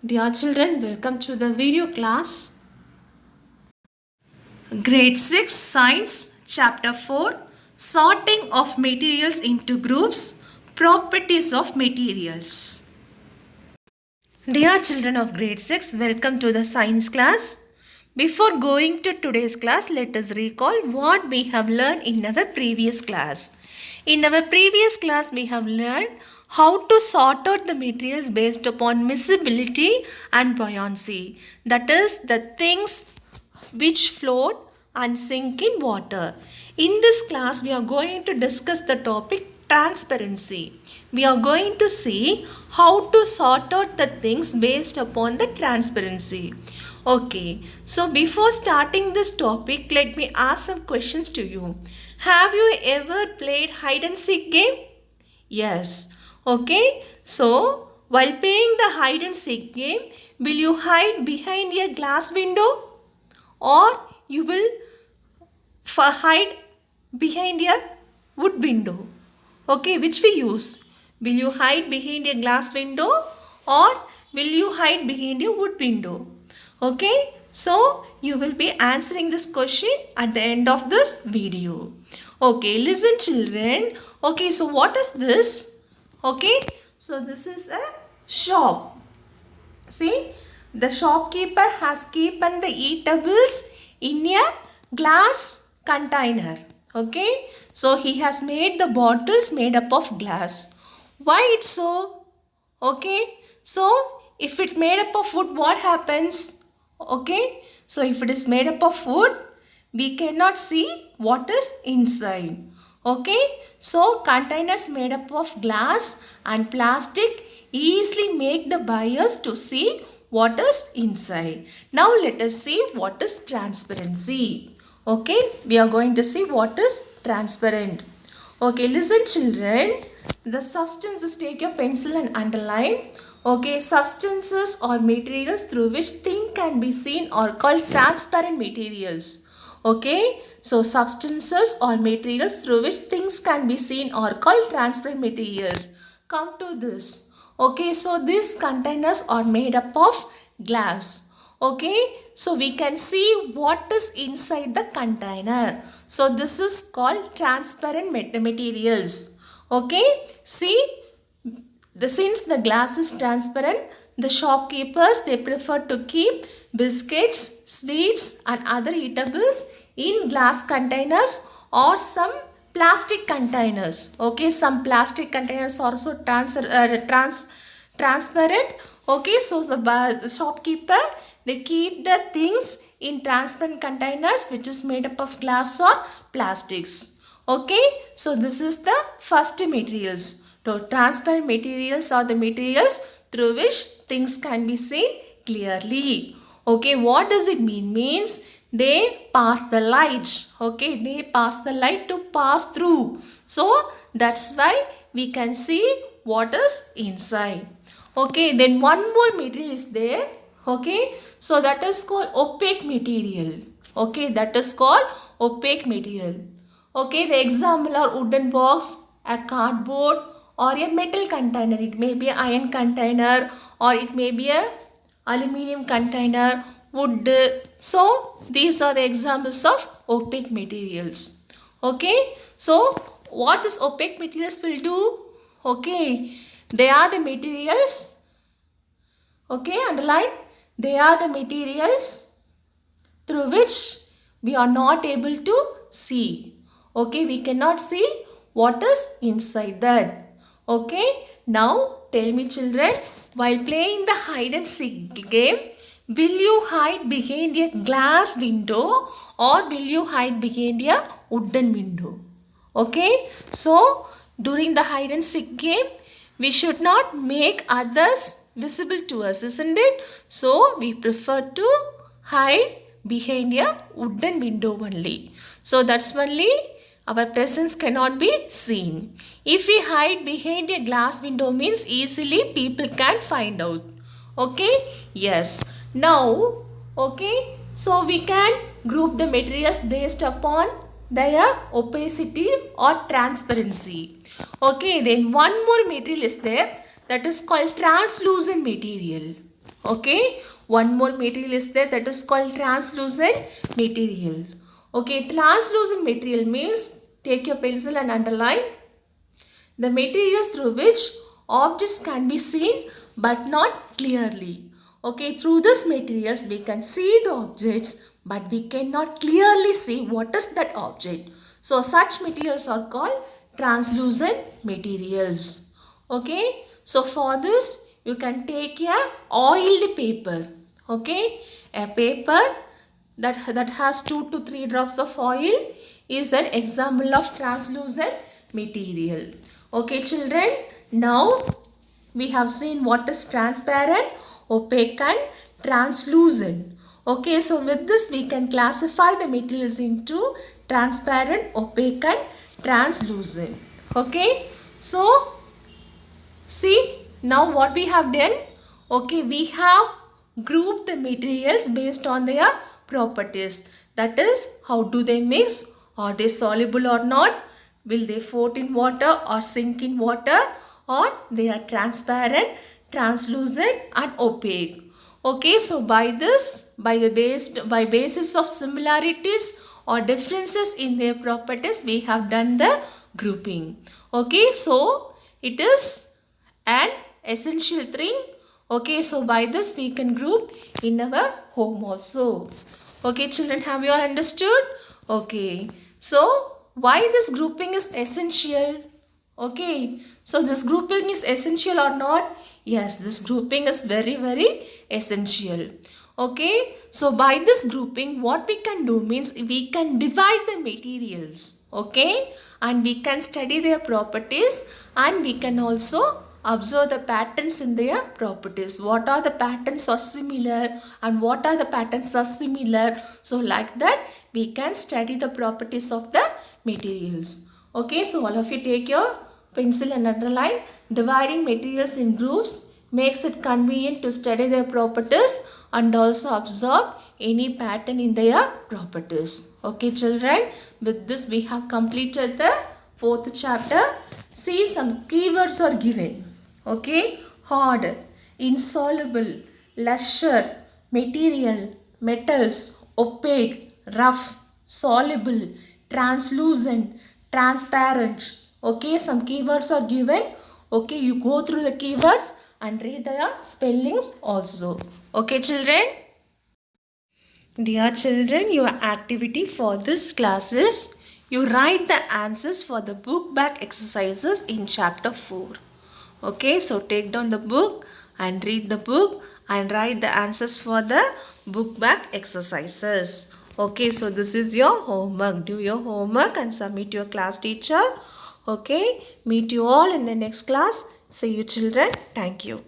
Dear children, welcome to the video class. Grade 6 Science Chapter 4 Sorting of Materials into Groups Properties of Materials. Dear children of grade 6, welcome to the science class. Before going to today's class, let us recall what we have learned in our previous class. In our previous class, we have learned how to sort out the materials based upon miscibility and buoyancy. That is, the things which float and sink in water. In this class, we are going to discuss the topic transparency. We are going to see how to sort out the things based upon the transparency. Okay, so before starting this topic, let me ask some questions to you. Have you ever played hide and seek game? Yes. Okay, so while playing the hide and seek game, will you hide behind a glass window? Or you will hide behind a wood window. Okay, which we use? Will you hide behind a glass window or will you hide behind a wood window? Okay, so you will be answering this question at the end of this video. Okay, listen children. Okay, so what is this? Okay, so this is a shop. See, the shopkeeper has kept the eatables in a glass container. Okay, so he has made the bottles made up of glass. Why it's so? Okay, so if it made up of wood, what happens? Okay, so if it is made up of wood, we cannot see what is inside. Okay, so containers made up of glass and plastic easily make the buyers to see what is inside. Now let us see what is transparency. Okay, we are going to see what is transparent. Okay, listen children. The substances, take your pencil and underline. Okay, substances or materials through which things can be seen are called transparent materials. Okay, so substances or materials through which things can be seen are called transparent materials. Come to this. Okay, so these containers are made up of glass. Okay, so we can see what is inside the container. So this is called transparent materials. Okay, see, since the glass is transparent, the shopkeepers, they prefer to keep biscuits, sweets and other eatables in glass containers or some plastic containers. Okay, some plastic containers also transparent. Okay, so the shopkeeper, they keep the things in transparent containers which is made up of glass or plastics. Okay, so this is the first materials. So transparent materials are the materials through which things can be seen clearly. Okay, what does it mean? Means they pass the light. Okay, they pass the light to pass through. So that's why we can see what is inside. Okay, then one more material is there. Okay, so that is called opaque material. Okay, that is called opaque material. Okay, the example are wooden box, a cardboard or a metal container. It may be an iron container or it may be a aluminium container, wood. So these are the examples of opaque materials. Okay, so what this opaque materials will do? Okay, they are the materials. Okay, underline. They are the materials through which we are not able to see. Okay, we cannot see what is inside that. Okay, now tell me children, while playing the hide and seek game, will you hide behind a glass window or will you hide behind a wooden window? Okay, so during the hide and seek game, we should not make others visible to us, isn't it? So we prefer to hide behind a wooden window only. So that's only our presence cannot be seen. If we hide behind a glass window means easily people can find out. Okay? Yes. Now, okay, so we can group the materials based upon their opacity or transparency. Okay, then one more material is there that is called translucent material. Okay, one more material is there, that is called translucent material. Okay, translucent material means, take your pencil and underline, the materials through which objects can be seen but not clearly. Okay, through this materials we can see the objects but we cannot clearly see what is that object. So such materials are called translucent materials. Okay, so for this you can take a oiled paper. Okay, a paper that has 2 to 3 drops of oil is an example of translucent material. Okay children, now we have seen what is transparent, opaque and translucent. Okay, so with this we can classify the materials into transparent, opaque and translucent. Okay, so see now what we have done. Okay, we have grouped the materials based on their properties. That is, how do they mix? Are they soluble or not? Will they float in water or sink in water? Or they are transparent, translucent and opaque. Okay, so by this, by basis of similarities or differences in their properties, we have done the grouping. Okay, so it is an essential thing. Okay, so by this we can group in our home also. Okay children, have you all understood? Okay, so why this grouping is essential? Okay, so this grouping is essential or not? Yes, this grouping is very essential. Okay, so by this grouping what we can do means we can divide the materials. Okay, and we can study their properties and we can also observe the patterns in their properties. What are the patterns are similar and what are the patterns are similar. So like that we can study the properties of the materials. Okay, so all of you take your pencil and underline. Dividing materials in groups makes it convenient to study their properties and also observe any pattern in their properties. Okay children, with this we have completed the 4th chapter. See, some keywords are given. Okay, hard, insoluble, luster, material, metals, opaque, rough, soluble, translucent, transparent. Okay, some keywords are given. Okay, you go through the keywords and read their spellings also. Okay children? Dear children, your activity for this class is you write the answers for the book back exercises in chapter 4. Okay, so take down the book and read the book and write the answers for the book back exercises. Okay, so this is your homework. Do your homework and submit to your class teacher. Okay, meet you all in the next class. See you children. Thank you.